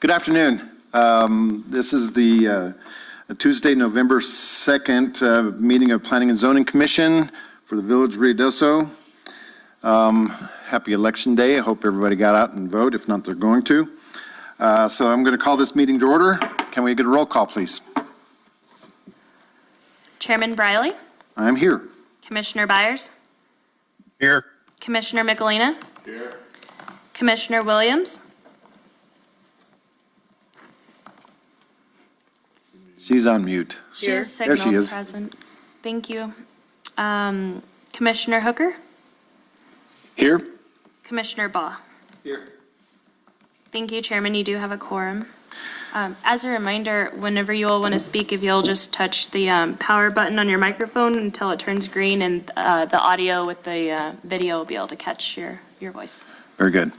Good afternoon. This is the Tuesday, November 2nd meeting of Planning and Zoning Commission for the Village of Ruidoso. Happy Election Day. I hope everybody got out and vote. If not, they're going to. So I'm going to call this meeting to order. Can we get a roll call, please? Chairman Briley? I'm here. Commissioner Byers? Here. Commissioner Michelina? Here. Commissioner Williams? She's on mute. She is There she signaled is. present. Thank you. Commissioner Hooker? Here. Commissioner Baugh? Here. Thank you, Chairman. You do have a quorum. As a reminder, whenever you all want to speak, if you'll just touch the power button on your microphone until it turns green, and the audio with the video will be able to catch your voice. Very good.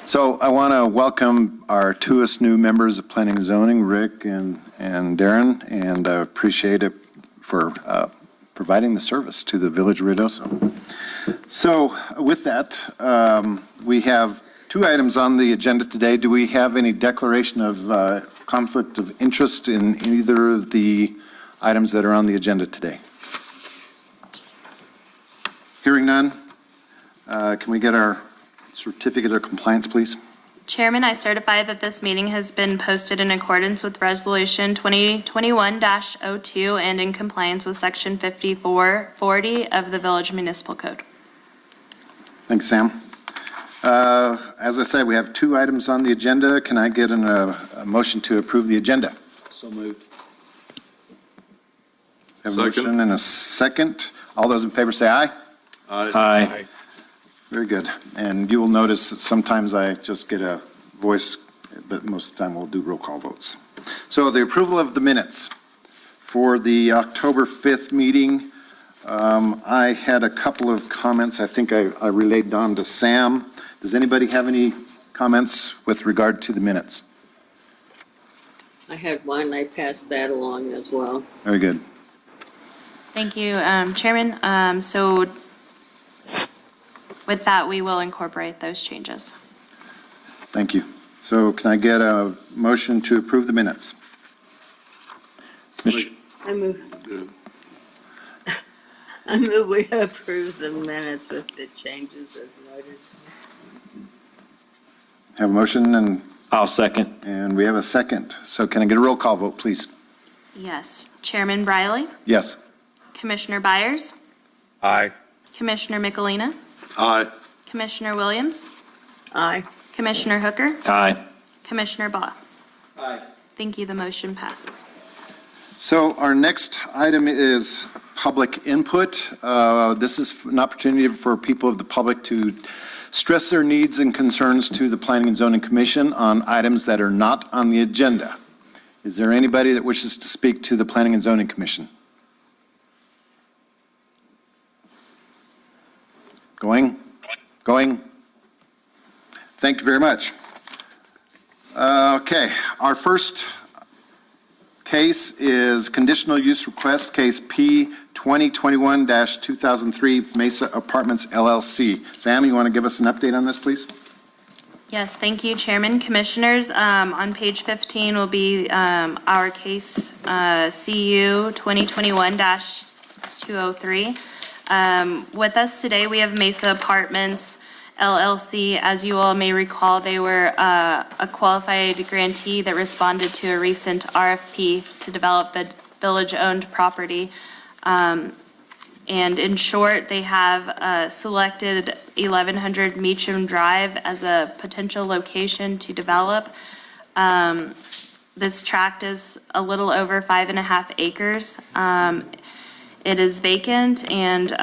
So I want to welcome our twoest new members of Planning and Zoning, Rick and Darren, and appreciate it for providing the service to the Village of Ruidoso. So with that, we have two items on the agenda today. Do we have any declaration of conflict of interest in either of the items that are on the agenda today? Hearing none, can we get our certificate of compliance, please? Chairman, I certify that this meeting has been posted in accordance with Resolution 2021-02 and in compliance with Section 5440 of the Village Municipal Code. Thanks, Sam. As I said, we have two items on the agenda. Can I get a motion to approve the agenda? So moved. Have a Second. motion and a second. All those in favor say aye. Aye. Very good. And you will notice that sometimes I just get a voice, but most of the time we'll do roll call votes. So the approval of the minutes for the October 5th meeting. I had a couple of comments I think I relayed on to Sam. Does anybody have any comments with regard to the minutes? I had one, I passed that along as well. Very good. Thank you, Chairman. So with that, we will incorporate those changes. Thank you. So can I get a motion to approve the minutes? I move we approve the minutes with the changes as noted. Have a motion I'll second. and we have a second. So can I get a roll call vote, please? Yes. Chairman Briley? Yes. Commissioner Byers? Aye. Commissioner Michelina? Aye. Commissioner Williams? Aye. Commissioner Hooker? Aye. Commissioner Baugh? Aye. Thank you. The motion passes. So our next item is public input. This is an opportunity for people of the public to stress their needs and concerns to the Planning and Zoning Commission on items that are not on the agenda. Is there anybody that wishes to speak to the Planning and Zoning Commission? Going? Thank you very much. Okay, our first case is conditional use request, case P 2021-2003 Mesa Apartments LLC. Sam, you want to give us an update on this, please? Yes, thank you, Chairman. Commissioners, on page 15 will be our case CU 2021-203. With us today, we have Mesa Apartments LLC. As you all may recall, they were a qualified grantee that responded to a recent RFP to develop a village-owned property. And in short, they have selected 1100 Meacham Drive as a potential location to develop. This tract is a little over 5.5 acres. It is vacant and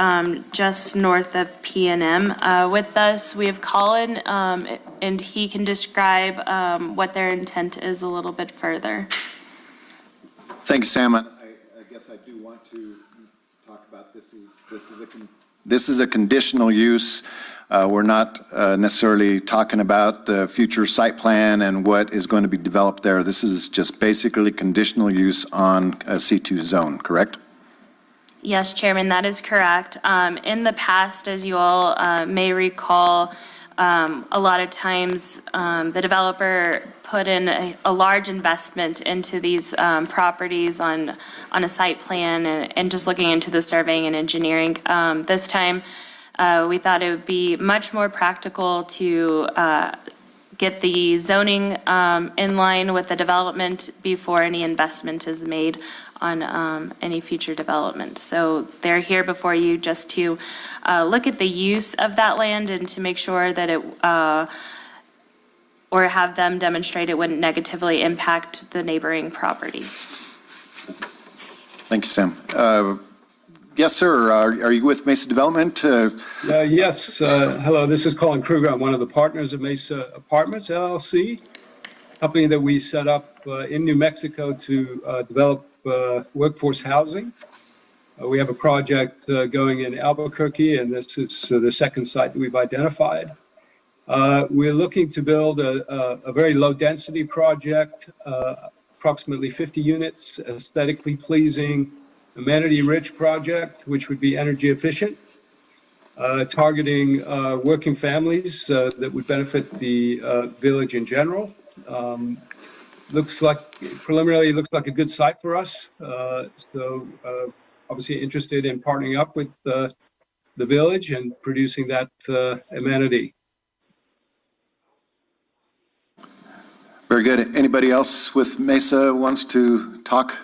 just north of P&M. With us, we have Colin, and he can describe what their intent is a little bit further. Thank you, Sam. I guess I do want to talk about this is a conditional use. We're not necessarily talking about the future site plan and what is going to be developed there. This is just basically conditional use on a C2 zone, correct? Yes, Chairman, that is correct. In the past, as you all may recall, a lot of times, the developer put in a large investment into these properties on a site plan and just looking into the surveying and engineering. This time, we thought it would be much more practical to get the zoning in line with the development before any investment is made on any future development. So they're here before you just to look at the use of that land and to make sure that it, or have them demonstrate it wouldn't negatively impact the neighboring properties. Thank you, Sam. Yes, sir. Are you with Mesa Development? Yes. Hello, this is Colin Kruger. I'm one of the partners of Mesa Apartments, LLC, company that we set up in New Mexico to develop workforce housing. We have a project going in Albuquerque, and this is the second site that we've identified. We're looking to build a very low-density project, approximately 50 units, aesthetically pleasing, amenity-rich project, which would be energy efficient, targeting working families that would benefit the village in general. Preliminarily looks like a good site for us. So obviously interested in partnering up with the village and producing that amenity. Very good. Anybody else with Mesa wants to talk?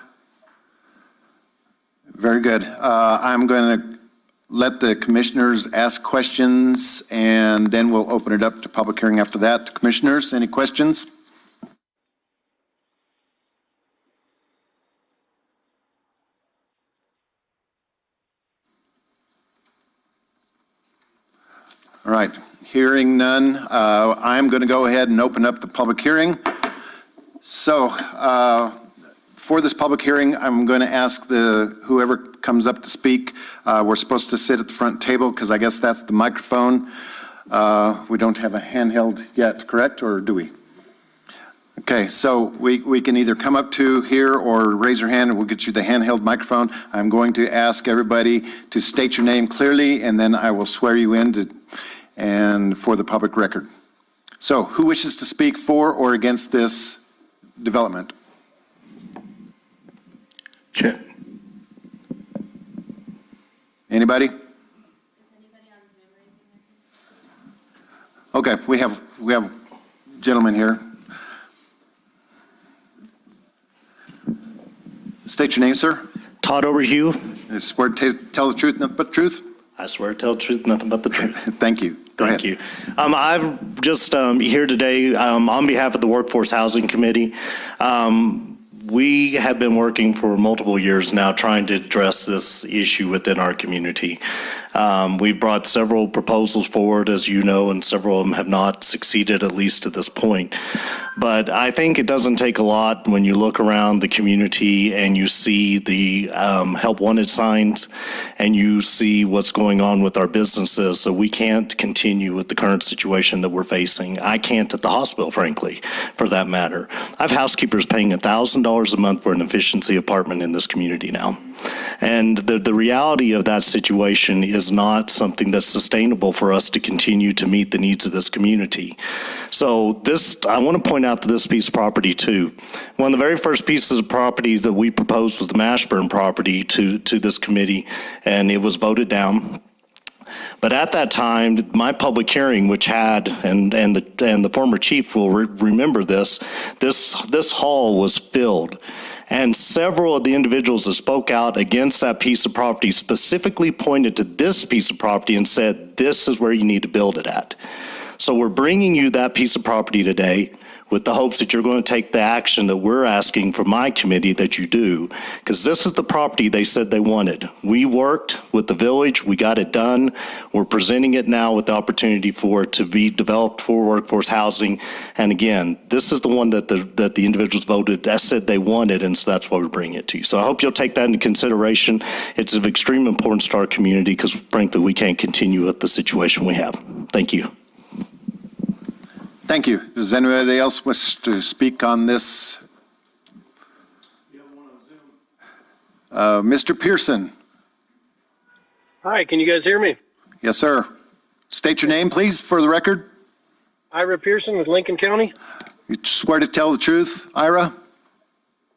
Very good. I'm going to let the commissioners ask questions, and then we'll open it up to public hearing after that. Commissioners, any questions? All right. Hearing none, I'm going to go ahead and open up the public hearing. So, for this public hearing, I'm going to ask whoever comes up to speak. We're supposed to sit at the front table because I guess that's the microphone. We don't have a handheld yet, correct? Or do we? Okay, so we can either come up to here or raise your hand and we'll get you the handheld microphone. I'm going to ask everybody to state your name clearly, and then I will swear you in and for the public record. So who wishes to speak for or against this development? Chair. Anybody? Is anybody on Zoom raising their hand? Okay, we have gentlemen here. State your name, sir. Todd Overhue. I swear to tell the truth, nothing but the truth. I swear to tell the truth, nothing but the truth. Thank you. Go ahead. Thank you. I'm just here today on behalf of the Workforce Housing Committee. We have been working for multiple years now trying to address this issue within our community. We've brought several proposals forward, as you know, and several of them have not succeeded, at least to this point. But I think it doesn't take a lot when you look around the community and you see the help wanted signs and you see what's going on with our businesses. So we can't continue with the current situation that we're facing. I can't at the hospital, frankly, for that matter. I have housekeepers paying $1,000 a month for an efficiency apartment in this community now. And the reality of that situation is not something that's sustainable for us to continue to meet the needs of this community. So I want to point out to this piece of property too. One of the very first pieces of property that we proposed was the Mashburn property to this committee, and it was voted down. But at that time, my public hearing, which had, and the former chief will remember this hall was filled. And several of the individuals that spoke out against that piece of property specifically pointed to this piece of property and said, this is where you need to build it at. So we're bringing you that piece of property today with the hopes that you're going to take the action that we're asking from my committee that you do, because this is the property they said they wanted. We worked with the village, we got it done. We're presenting it now with the opportunity for it to be developed for workforce housing. And again, this is the one that the individuals voted, that said they wanted, and so that's why we're bringing it to you. So I hope you'll take that into consideration. It's of extreme importance to our community because frankly, we can't continue with the situation we have. Thank you. Thank you. Does anybody else wish to speak on this? Mr. Pearson. Hi, can you guys hear me? Yes, sir. State your name, please, for the record. Ira Pearson with Lincoln County. You swear to tell the truth, Ira?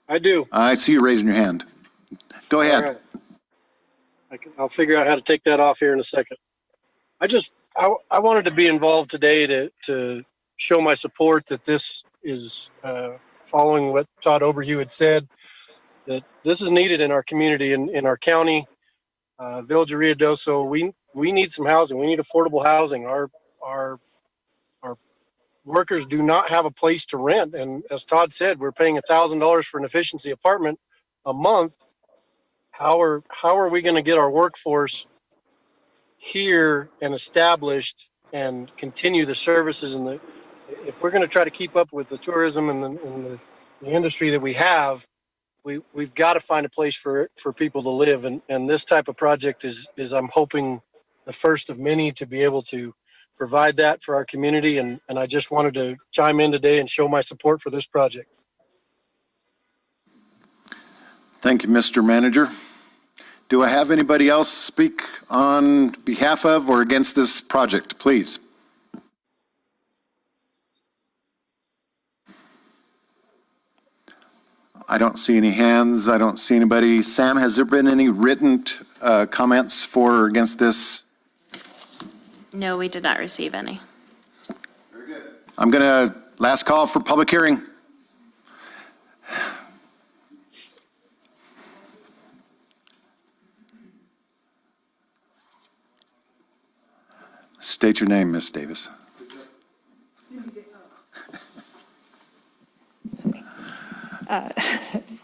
I do. I see you raising your hand. Go All ahead. right. I'll figure out how to take that off here in a second. I wanted to be involved today to show my support that this is following what Todd Oberhue had said, that this is needed in our community, in our county, Village of Ruidoso. We need some housing. We need affordable housing. Our workers do not have a place to rent. And as Todd said, we're paying $1,000 for an efficiency apartment a month. How are we going to get our workforce here and established and continue the services? And if we're going to try to keep up with the tourism and the industry that we have, we've got to find a place for people to live. And this type of project is I'm hoping the first of many to be able to provide that for our community. And I just wanted to chime in today and show my support for this project. Thank you, Mr. Manager. Do I have anybody else speak on behalf of or against this project, please? I don't see any hands. I don't see anybody. Sam, has there been any written comments for or against this? No, we did not receive any. I'm going to, last call for public hearing. State your name, Ms. Davis.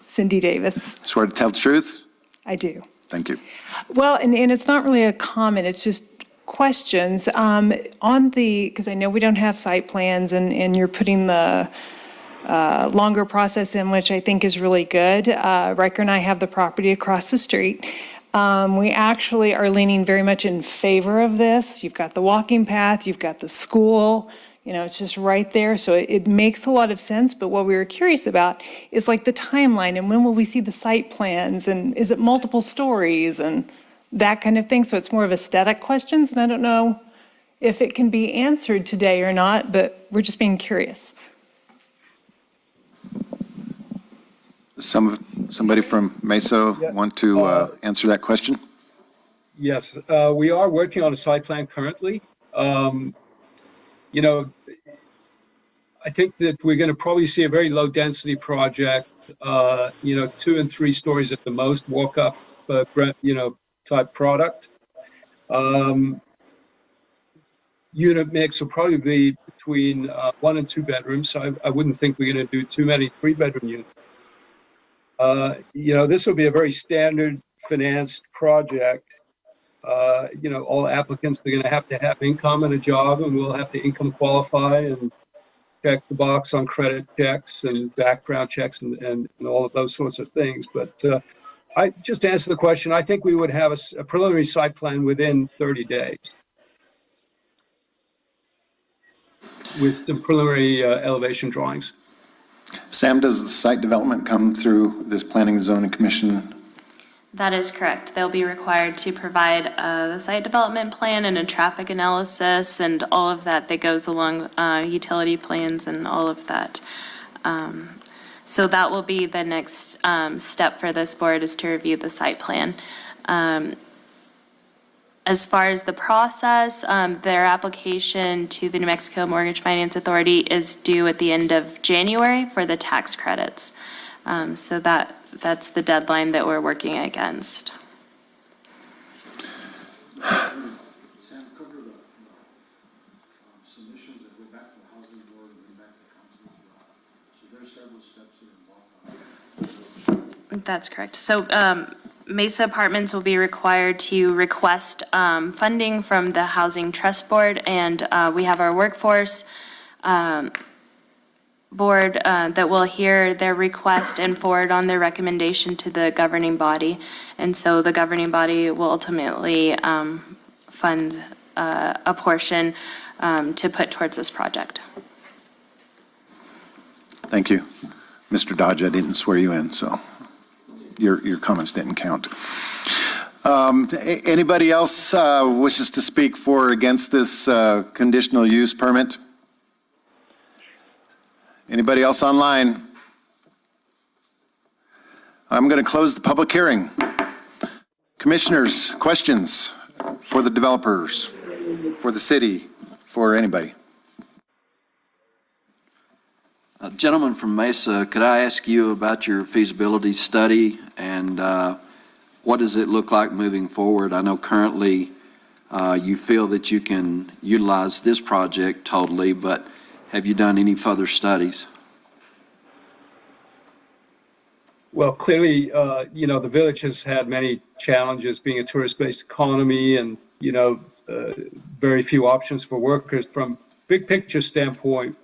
Cindy Davis. Swear to tell the truth? I do. Thank you. Well, and it's not really a comment, it's just questions. On the, because I know we don't have site plans and you're putting the longer process in, which I think is really good. Riker and I have the property across the street. We actually are leaning very much in favor of this. You've got the walking path, you've got the school, it's just right there. So it makes a lot of sense. But what we were curious about is like the timeline and when will we see the site plans and is it multiple stories and that kind of thing. So it's more of aesthetic questions. And I don't know if it can be answered today or not, but we're just being curious. Somebody from Mesa want to answer that question? Yes, we are working on a site plan currently. I think that we're going to probably see a very low density project, 2 and 3 stories at the most, walk up, type product. Unit mix will probably be between 1 and 2 bedrooms. So I wouldn't think we're going to do too many 3-bedroom units. This will be a very standard financed project. All applicants are going to have income and a job, and we'll have to income qualify and check the box on credit checks and background checks and all of those sorts of things. But I just to answer the question, I think we would have a preliminary site plan within 30 days with some preliminary elevation drawings. Sam, does the site development come through this Planning and Zoning Commission? That is correct. They'll be required to provide the site development plan and a traffic analysis and all of that goes along utility plans and all of that. So that will be the next step for this board is to review the site plan. As far as the process, their application to the New Mexico Mortgage Finance Authority is due at the end of January for the tax credits. So that's the deadline that we're working against. Sam, cover the submissions that go back to the housing board and then back to council as well. So there's several steps that are involved. That's correct. So Mesa Apartments will be required to request funding from the Housing Trust Board, and we have our workforce board that will hear their request and forward on their recommendation to the governing body. And so the governing body will ultimately fund a portion to put towards this project. Thank you. Mr. Dodge, I didn't swear you in, so your comments didn't count. Anybody else wishes to speak for or against this conditional use permit? Anybody else online? I'm going to close the public hearing. Commissioners, questions for the developers, for the city, for anybody? Gentleman from Mesa, could I ask you about your feasibility study and what does it look like moving forward? I know currently you feel that you can utilize this project totally, but have you done any further studies? Well, clearly, the village has had many challenges being a tourist-based economy and, very few options for workers. From big picture standpoint,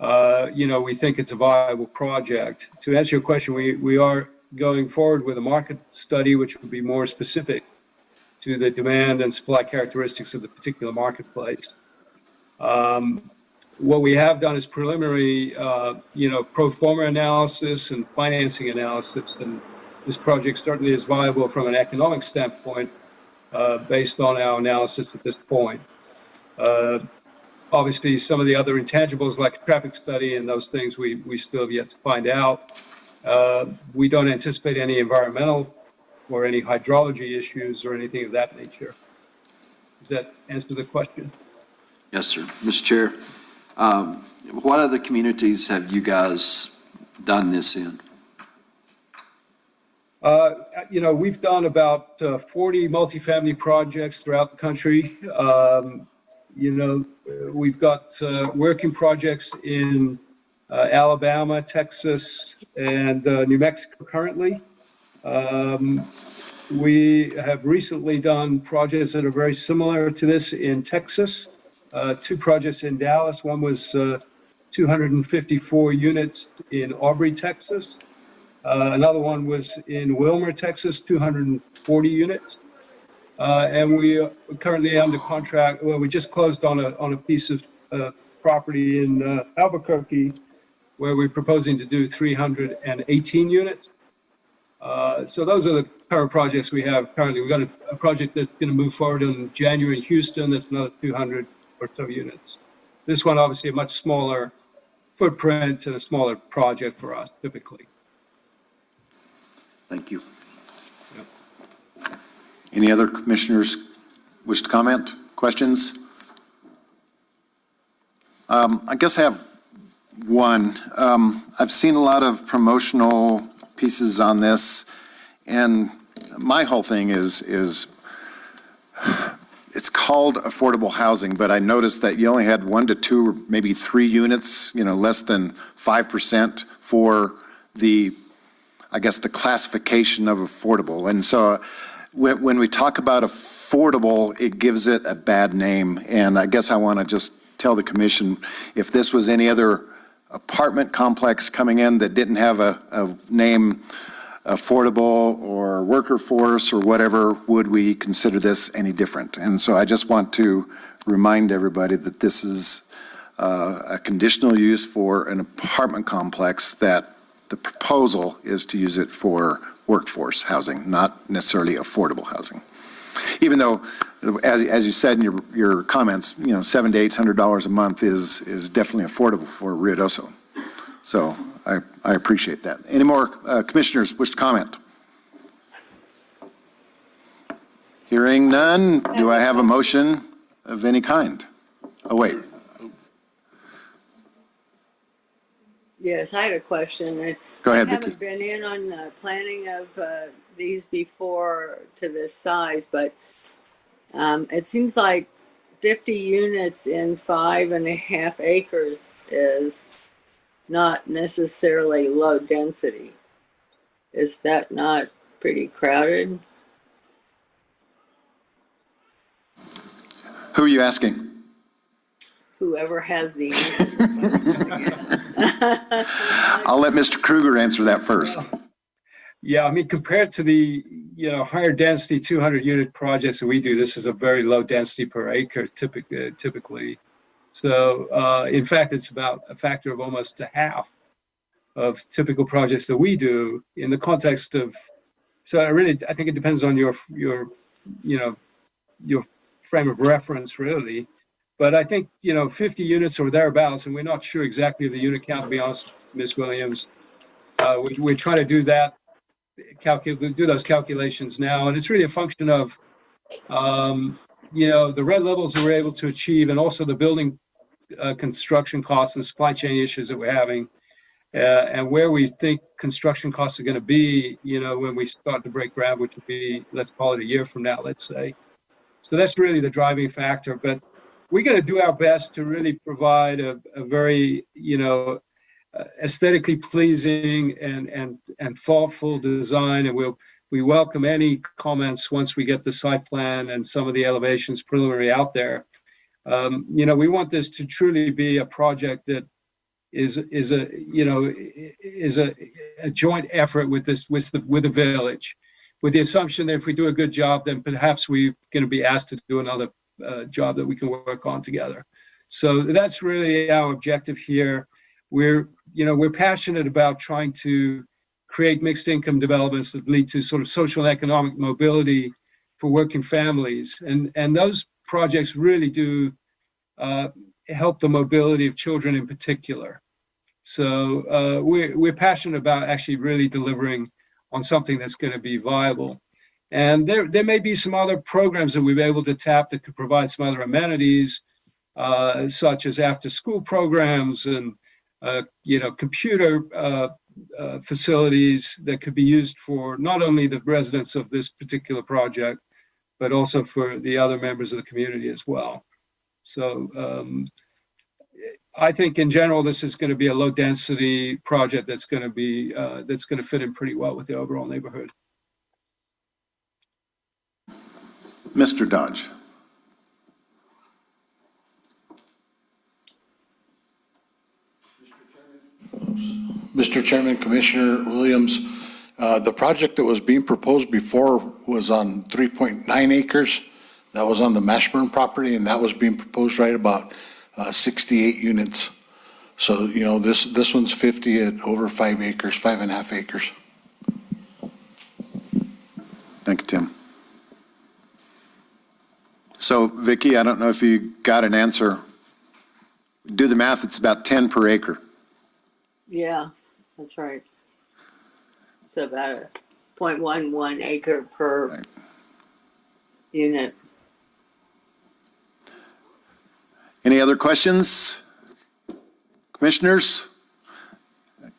we think it's a viable project. To answer your question, we are going forward with a market study, which would be more specific to the demand and supply characteristics of the particular marketplace. What we have done is preliminary, pro forma analysis and financing analysis, and this project certainly is viable from an economic standpoint based on our analysis at this point. Obviously, some of the other intangibles like traffic study and those things we still have yet to find out. We don't anticipate any environmental or any hydrology issues or anything of that nature. Does that answer the question? Yes, sir. Mr. Chair, what other communities have you guys done this in? We've done about 40 multifamily projects throughout the country. We've got working projects in Alabama, Texas, and New Mexico currently. We have recently done projects that are very similar to this in Texas. 2 projects in Dallas. One was 254 units in Aubrey, Texas. Another one was in Wilmer, Texas, 240 units. And we are currently under contract. Well, we just closed on a piece of property in Albuquerque where we're proposing to do 318 units. So those are the current projects we have currently. We've got a project that's going to move forward in January in Houston. That's another 200 or so units. This one, obviously, a much smaller footprint and a smaller project for us, typically. Thank you. Any other commissioners wish to comment? Questions? I guess I have one. I've seen a lot of promotional pieces on this, and my whole thing is it's called affordable housing, but I noticed that you only had 1 to 2 or maybe 3 units, less than 5% for the classification of affordable. And so when we talk about affordable, it gives it a bad name. And I guess I want to just tell the commission, if this was any other apartment complex coming in that didn't have a name, affordable or worker force or whatever, would we consider this any different? And so I just want to remind everybody that this is a conditional use for an apartment complex, that the proposal is to use it for workforce housing, not necessarily affordable housing. Even though, as you said in your comments, $700 to $800 a month is definitely affordable for Ruidoso. So I appreciate that. Any more commissioners wish to comment? Hearing none, do I have a motion of any kind? Oh, wait. Yes, I had a question. Go ahead, I Vicki. haven't been in on planning of these before to this size, but it seems like 50 units in 5.5 acres is not necessarily low density. Is that not pretty crowded? Who are you asking? Whoever has the answer. I'll let Mr. Kruger answer that first. Yeah, I mean, compared to the, higher density 200 unit projects that we do, this is a very low density per acre typically. So in fact, it's about a factor of almost a half of typical projects that we do in the context of, I think it depends on your frame of reference, really. But I think, 50 units or thereabouts, and we're not sure exactly the unit count, to be honest, Ms. Williams. We're trying to do that, do those calculations now, and it's really a function of, the rent levels that we're able to achieve, and also the building construction costs and supply chain issues that we're having, and where we think construction costs are going to be, when we start to break ground, which would be, let's call it a year from now, let's say. So that's really the driving factor. But we're going to do our best to really provide a very, aesthetically pleasing and thoughtful design, and we welcome any comments once we get the site plan and some of the elevations preliminary out there. We want this to truly be a project that is a joint effort with the village, with the assumption that if we do a good job, then perhaps we're going to be asked to do another job that we can work on together. So that's really our objective here. We're passionate about trying to create mixed income developments that lead to sort of social and economic mobility for working families. And those projects really do help the mobility of children in particular. So we're passionate about actually really delivering on something that's going to be viable. And there may be some other programs that we've been able to tap that could provide some other amenities, such as after-school programs and computer facilities that could be used for not only the residents of this particular project, but also for the other members of the community as well. So I think in general, this is going to be a low-density project that's going to fit in pretty well with the overall neighborhood. Mr. Dodge. Mr. Chairman, Commissioner Williams, the project that was being proposed before was on 3.9 acres. That was on the Mashburn property, and that was being proposed right about 68 units. So, this one's 50 at over 5 acres, 5.5 acres. Thank you, Tim. So, Vicki, I don't know if you got an answer. Do the math, it's about 10 per acre. Yeah, that's right. It's about a 0.11 acre per unit. Any other questions? Commissioners,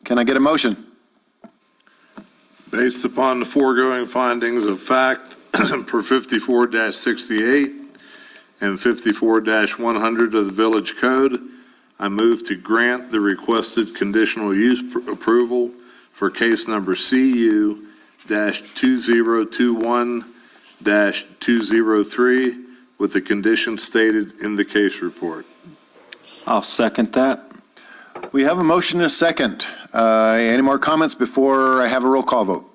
can I get a motion? Based upon the foregoing findings of fact per 54-68 and 54-100 of the Village Code, I move to grant the requested conditional use approval for case number CU-2021-203 with the conditions stated in the case report. I'll second that. We have a motion and a second. Any more comments before I have a roll call vote?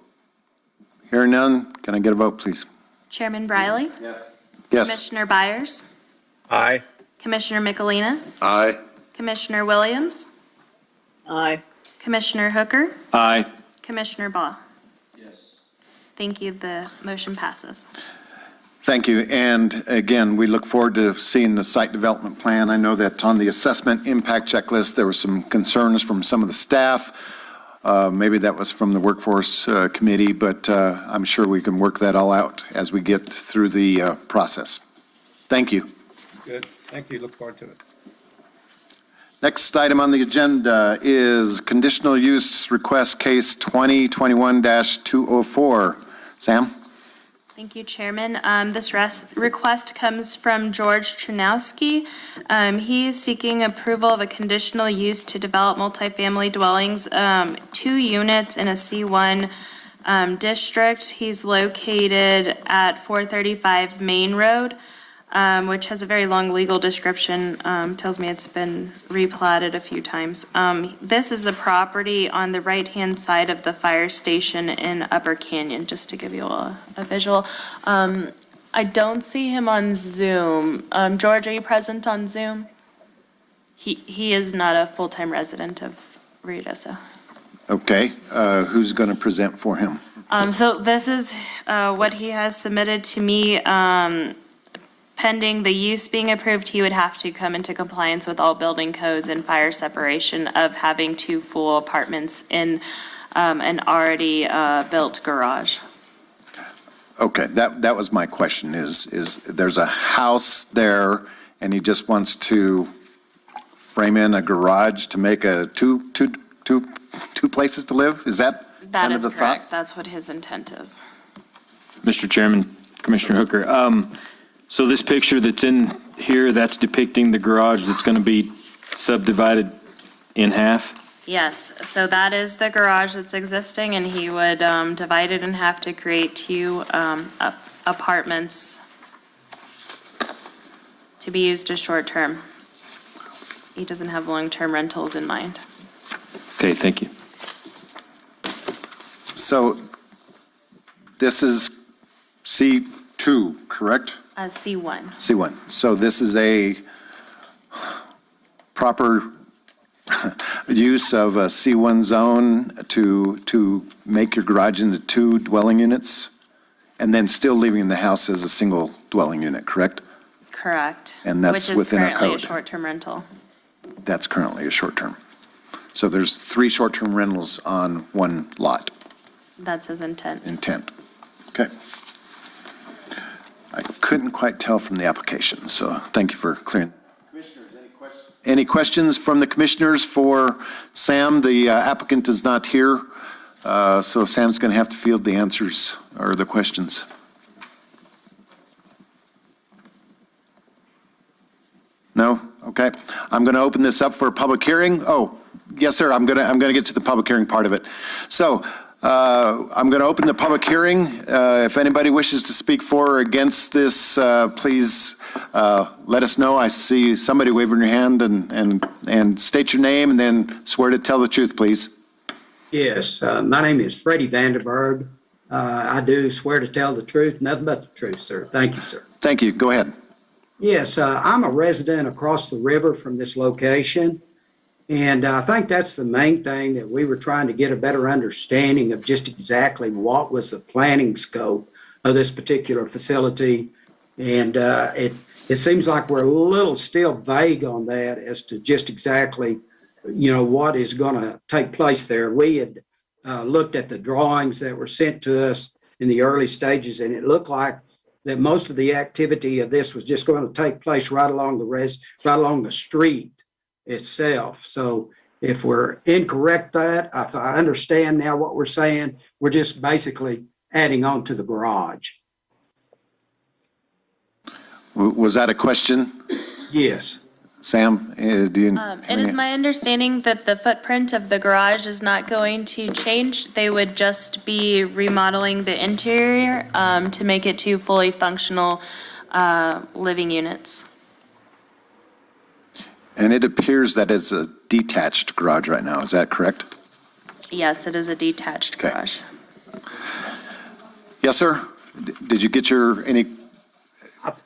Hearing none, can I get a vote, please? Chairman Briley? Yes. Commissioner Byers? Aye. Commissioner Michelina? Aye. Commissioner Williams? Aye. Commissioner Hooker? Aye. Commissioner Baugh? Yes. Thank you. The motion passes. Thank you. And again, we look forward to seeing the site development plan. I know that on the assessment impact checklist, there were some concerns from some of the staff. Maybe that was from the workforce committee, but I'm sure we can work that all out as we get through the process. Thank you. Good. Thank you. Look forward to it. Next item on the agenda is conditional use request case 2021-204. Sam? Thank you, Chairman. This request comes from George Chernowski. He is seeking approval of a conditional use to develop multifamily dwellings, 2 units in a C1 district. He's located at 435 Main Road, which has a very long legal description. Tells me it's been replatted a few times. This is the property on the right-hand side of the fire station in Upper Canyon, just to give you a visual. I don't see him on Zoom. George, are you present on Zoom? He is not a full-time resident of Rio Doso. Okay. Who's going to present for him? So this is what he has submitted to me. pending the use being approved, he would have to come into compliance with all building codes and fire separation of having 2 full apartments in an already built garage. Okay, that was my question, is there's a house there, and he just wants to frame in a garage to make a two places to live? Is that That kind of is the thought? correct. That's what his intent is. Mr. Chairman, Commissioner Hooker, so this picture that's in here, that's depicting the garage that's going to be subdivided in half? Yes, so that is the garage that's existing, and he would divide it in half to create 2 apartments to be used as short-term. He doesn't have long-term rentals in mind. Okay, thank you. So this is C2, correct? C1. C1. So this is a proper use of a C1 zone to make your garage into 2 dwelling units, and then still leaving the house as a single dwelling unit, correct? Correct. And that's within a Which is currently a code. short-term rental. That's currently a short-term. So there's 3 short-term rentals on 1 lot, That's his intent. intent. Okay. I couldn't quite tell from the application, so thank you for clearing. Commissioners, any questions? Any questions from the commissioners for Sam? The applicant is not here, so Sam's going to have to field the answers or the questions. No? Okay. I'm going to open this up for a public hearing. Oh, yes, sir. I'm going to get to the public hearing part of it. So I'm going to open the public hearing. If anybody wishes to speak for or against this, please let us know. I see somebody waving your hand, and state your name and then swear to tell the truth, please. Yes, my name is Freddie Vanderberg. I do swear to tell the truth, nothing but the truth, sir. Thank you, sir. Thank you. Go ahead. Yes, I'm a resident across the river from this location, and I think that's the main thing, that we were trying to get a better understanding of just exactly what was the planning scope of this particular facility. And it seems like we're a little still vague on that as to just exactly, what is going to take place there. We had looked at the drawings that were sent to us in the early stages, and it looked like that most of the activity of this was just going to take place right along the street itself. So if we're incorrect if I understand now what we're saying, we're just basically adding on to the garage. Was that a question? Yes. Sam, do you? It is my understanding that the footprint of the garage is not going to change. They would just be remodeling the interior to make it 2 fully functional living units. And it appears that it's a detached garage right now. Is that correct? Yes, it is a detached Okay. garage. Yes, sir? Did you get any?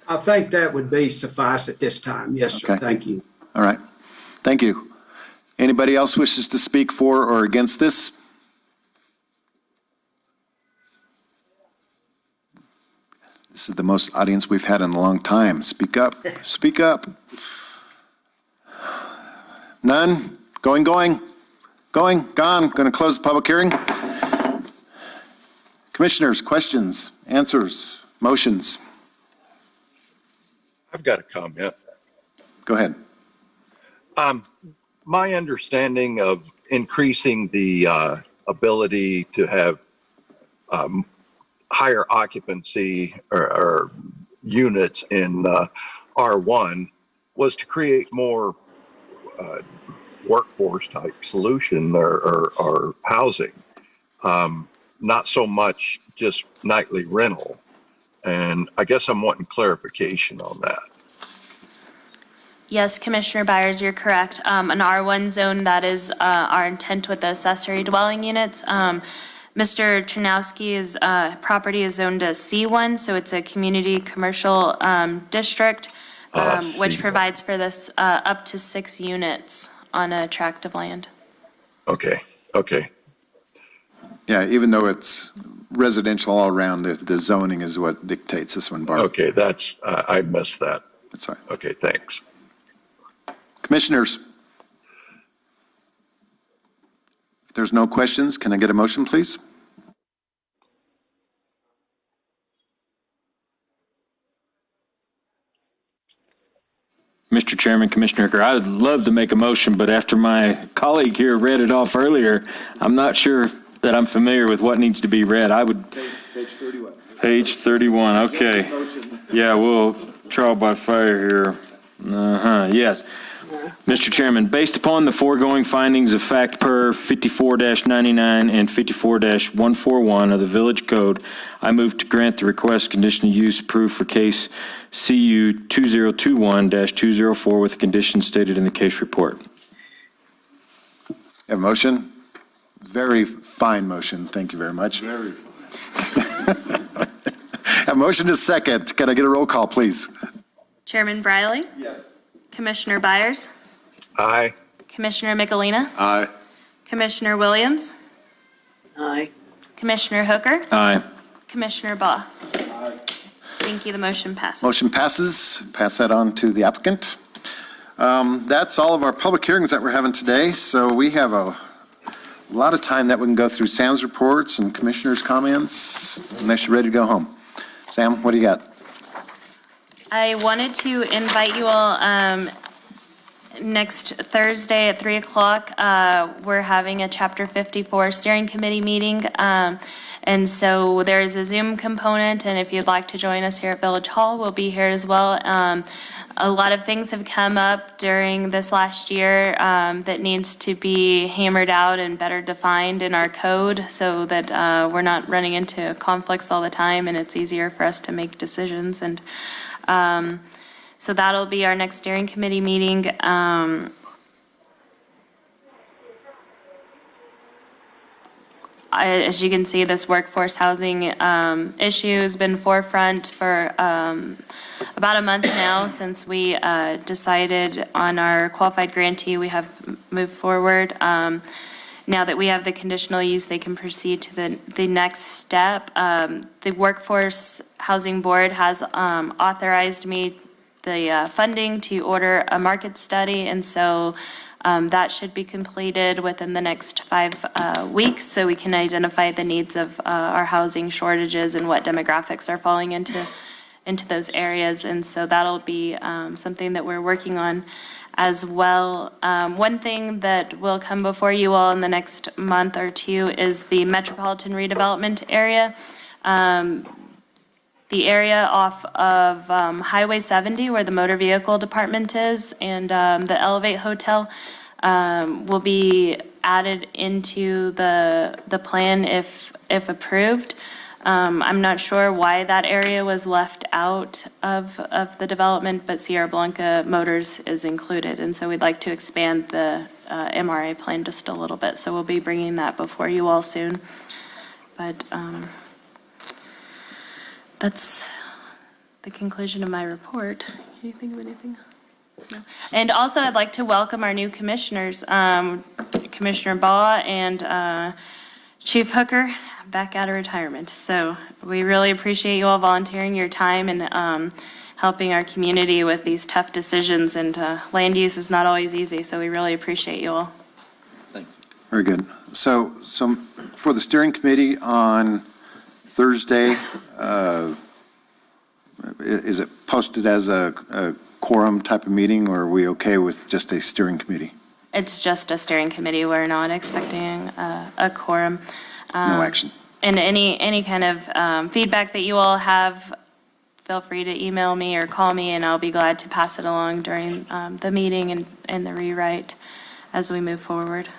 I think that would be suffice at this time. Yes, sir. Okay. Thank you. All right. Thank you. Anybody else wishes to speak for or against this? This is the most audience we've had in a long time. Speak up. Speak up. None? Going, gone. Going to close the public hearing. Commissioners, questions, answers, motions? I've got a comment. Go ahead. My understanding of increasing the ability to have higher occupancy or units in R1 was to create more workforce type solution or housing, not so much just nightly rental. And I guess I'm wanting clarification on that. Yes, Commissioner Byers, you're correct. An R1 zone, that is our intent with the accessory dwelling units. Mr. Chernowski's property is zoned as C1, so it's a community commercial district, which provides for this up to 6 units on a tract of land. Okay. Yeah, even though it's residential all around. The zoning is what dictates this one, Barb. Okay, that's, I missed that. That's all right. Okay, thanks. Commissioners, if there's no questions, can I get a motion, please? Mr. Chairman, Commissioner Hooker, I would love to make a motion, but after my colleague here read it off earlier, I'm not sure that I'm familiar with what needs to be read. I would. Page 31. Page 31, okay. Yeah, we'll trial by fire here. Yes. Mr. Chairman, based upon the foregoing findings of fact per 54-99 and 54-141 of the Village Code, I move to grant the request conditional use approved for case CU 2021-204 with the conditions stated in the case report. Have a motion? Very fine motion. Thank you very much. Very fine. A motion is second. Can I get a roll call, please? Chairman Briley? Yes. Commissioner Byers? Aye. Commissioner Michelina? Aye. Commissioner Williams? Aye. Commissioner Hooker? Aye. Commissioner Baugh? Thank you. The motion passes. Motion passes. Pass that on to the applicant. That's all of our public hearings that we're having today. So we have a lot of time that we can go through Sam's reports and commissioners' comments, unless you're ready to go home. Sam, what do you got? I wanted to invite you all next Thursday at 3 o'clock. We're having a Chapter 54 Steering Committee meeting. And so there is a Zoom component, and if you'd like to join us here at Village Hall, we'll be here as well. A lot of things have come up during this last year that needs to be hammered out and better defined in our code so that we're not running into conflicts all the time and it's easier for us to make decisions. And so that'll be our next steering committee meeting. As you can see, this workforce housing issue has been forefront for about a month now since we decided on our qualified grantee. We have moved forward. Now that we have the conditional use, they can proceed to the next step. The Workforce Housing Board has authorized me the funding to order a market study, and so that should be completed within the next 5 weeks, so we can identify the needs of our housing shortages and what demographics are falling into those areas. And so that'll be something that we're working on as well. One thing that will come before you all in the next month or two is the Metropolitan Redevelopment area. The area off of Highway 70 where the motor vehicle department is and the Elevate Hotel will be added into the plan if approved. I'm not sure why that area was left out of the development, but Sierra Blanca Motors is included. And so we'd like to expand the MRA plan just a little bit. So we'll be bringing that before you all soon. But that's the conclusion of my report. Can you think of anything? No. And also, I'd like to welcome our new commissioners, Commissioner Baugh and Chief Hooker, back out of retirement. So we really appreciate you all volunteering your time and helping our community with these tough decisions. And land use is not always easy, so we really appreciate you all. Thank you. Very good. So for the steering committee on Thursday, is it posted as a quorum type of meeting, or are we okay with just a steering committee? It's just a steering committee. We're not expecting a quorum. No action. And any kind of feedback that you all have, feel free to email me or call me, and I'll be glad to pass it along during the meeting and the rewrite as we move forward.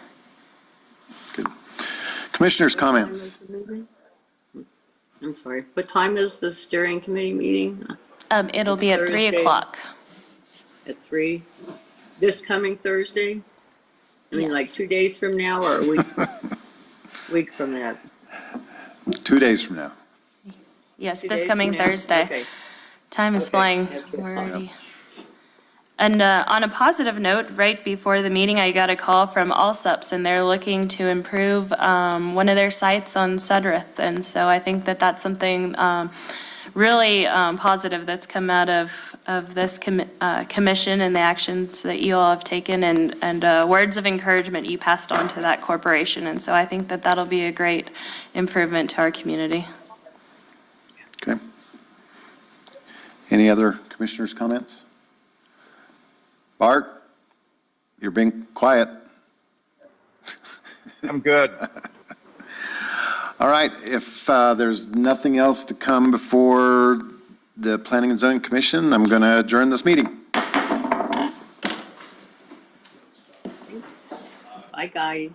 Good. Commissioners' comments. I'm sorry. What time is the steering committee meeting? It'll It's be at 3 Thursday. o'clock. At 3? This coming Thursday? I mean, like 2 days from now or a week from that? 2 days from now. Yes, 2 this days coming from now? Thursday. Okay. Time is Okay. flying. At 2 We're o'clock. already. And on a positive note, right before the meeting, I got a call from Allsups, and they're looking to improve one of their sites on Sudworth. And so I think that that's something really positive that's come out of this commission and the actions that you all have taken, and words of encouragement you passed on to that corporation. And so I think that that'll be a great improvement to our community. Okay. Any other commissioners' comments? Bart, you're being quiet. I'm good. All right, if there's nothing else to come before the Planning and Zoning Commission, I'm going to adjourn this meeting. Bye, guys.